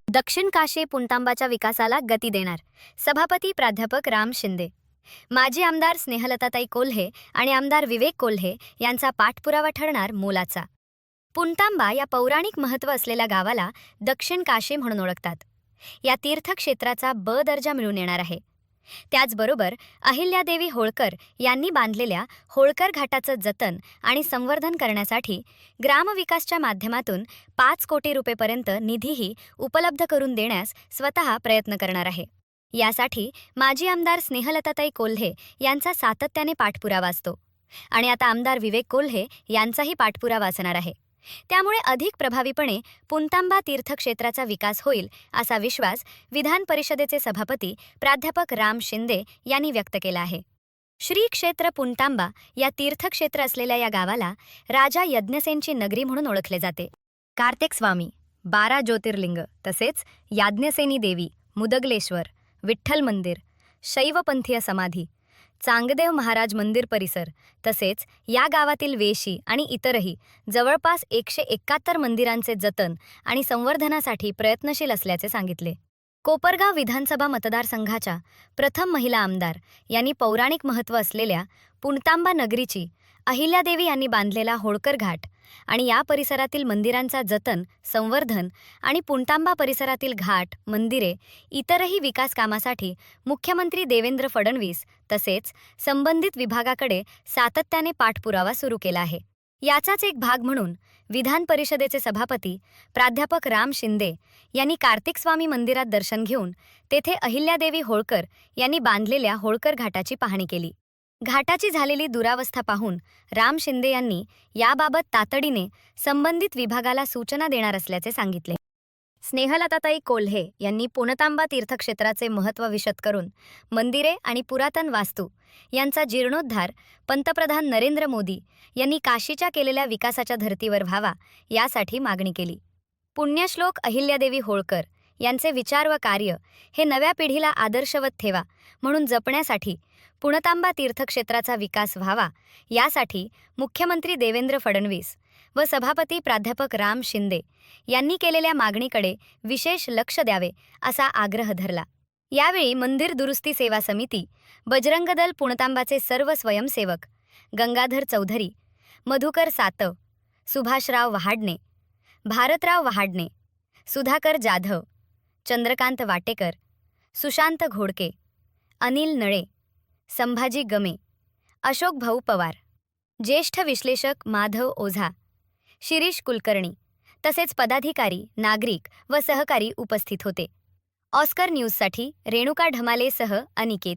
दक्षिण काशी पुणतांबाच्या विकासाला गती देणार. सभापती प्राध्यापक राम शिंदे. माजी आमदार स्नेहलताताई कोल्हे आणि आमदार विवेक कोल्हे यांचा पाठपुरावा ठरणार मोलाचा. पुणतांबा या पौराणिक महत्त्व असलेल्या गावाला दक्षिण काशी म्हणून ओळखतात. या तीर्थक्षेत्राचा ब दर्जा मिळून येणार आहे. त्याचबरोबर अहिल्यादेवी होळकर यांनी बांधलेल्या होळकर घाटाचं जतन आणि संवर्धन करण्यासाठी ग्रामविकासच्या माध्यमातून 5 कोटी रुपयेपर्यंत निधीही उपलब्ध करून देण्यास स्वतः प्रयत्न करणार आहे. यासाठी माजी आमदार स्नेहलताताई कोल्हे यांचा सातत्याने पाठपुरावा असतो आणि आता आमदार विवेक कोल्हे यांचाही पाठपुरावा असणार आहे. त्यामुळे अधिक प्रभावीपणे पुणतांबा तीर्थक्षेत्राचा विकास होईल असा विश्वास विधान परिषदेचे सभापती प्राध्यापक राम शिंदे यांनी व्यक्त केला आहे. श्री क्षेत्र पुणतांबा या तीर्थक्षेत्र असलेल्या या गावाला राजा यज्ञसेनची नगरी म्हणून ओळखले जाते. कार्तिक स्वामी, 12 ज्योतिर्लिंग तसेच याज्ञसेनी देवी, मुदगलेश्वर, विठ्ठल मंदिर, शैवपंथीय समाधी, चांगदेव महाराज मंदिर परिसर तसेच या गावातील वेशी आणि इतरही जवळपास 171 मंदिरांचे जतन आणि संवर्धनासाठी प्रयत्नशील असल्याचे सांगितले. कोपरगाव विधानसभा मतदारसंघाच्या प्रथम महिला आमदार यांनी पौराणिक महत्त्व असलेल्या पुणतांबा नगरीची अहिल्यादेवी यांनी बांधलेला होळकर घाट आणि या परिसरातील मंदिरांचा जतन, संवर्धन आणि पुणतांबा परिसरातील घाट, मंदिरे, इतरही विकास कामासाठी मुख्यमंत्री देवेंद्र फडणवीस तसेच संबंधित विभागाकडे सातत्याने पाठपुरावा सुरू केला आहे. याचाच एक भाग म्हणून विधान परिषदेचे सभापती प्राध्यापक राम शिंदे यांनी कार्तिक स्वामी मंदिरात दर्शन घेऊन तेथे अहिल्यादेवी होळकर यांनी बांधलेल्या होळकर घाटाची पाहणी केली. घाटाची झालेली दुरावस्था पाहून राम शिंदे यांनी याबाबत तातडीने संबंधित विभागाला सूचना देणार असल्याचे सांगितले. स्नेहलताताई कोल्हे यांनी पुणतांबा तीर्थक्षेत्राचे महत्त्व विशद करून मंदिरे आणि पुरातन वास्तू यांचा जीर्णोद्धार पंतप्रधान नरेंद्र मोदी यांनी काशीच्या केलेल्या विकासाच्या धर्तीवर व्हावा यासाठी मागणी केली. पुण्यश्लोक अहिल्यादेवी होळकर यांचे विचार व कार्य हे नव्या पिढीला आदर्शवत ठेवा म्हणून जपण्यासाठी पुणतांबा तीर्थक्षेत्राचा विकास व्हावा यासाठी मुख्यमंत्री देवेंद्र फडणवीस व सभापती प्राध्यापक राम शिंदे यांनी केलेल्या मागणीकडे विशेष लक्ष द्यावे असा आग्रह धरला. यावेळी मंदिर दुरुस्ती सेवा समिती, बजरंग दल पुणतांबाचे सर्व स्वयंसेवक, गंगाधर चौधरी, मधुकर सातव, सुभाषराव वहाडणे, भारतराव वहाडणे, सुधाकर जाधव, चंद्रकांत वाटेकर, सुशांत घोडके, अनिल नळे, संभाजी गमे, अशोक भाऊ पवार, ज्येष्ठ विश्लेषक माधव ओझा, शिरीष कुलकर्णी तसेच पदाधिकारी, नागरिक व सहकारी उपस्थित होते. ऑस्कर न्यूजसाठी रेणुका ढमालेसह अनिकेत.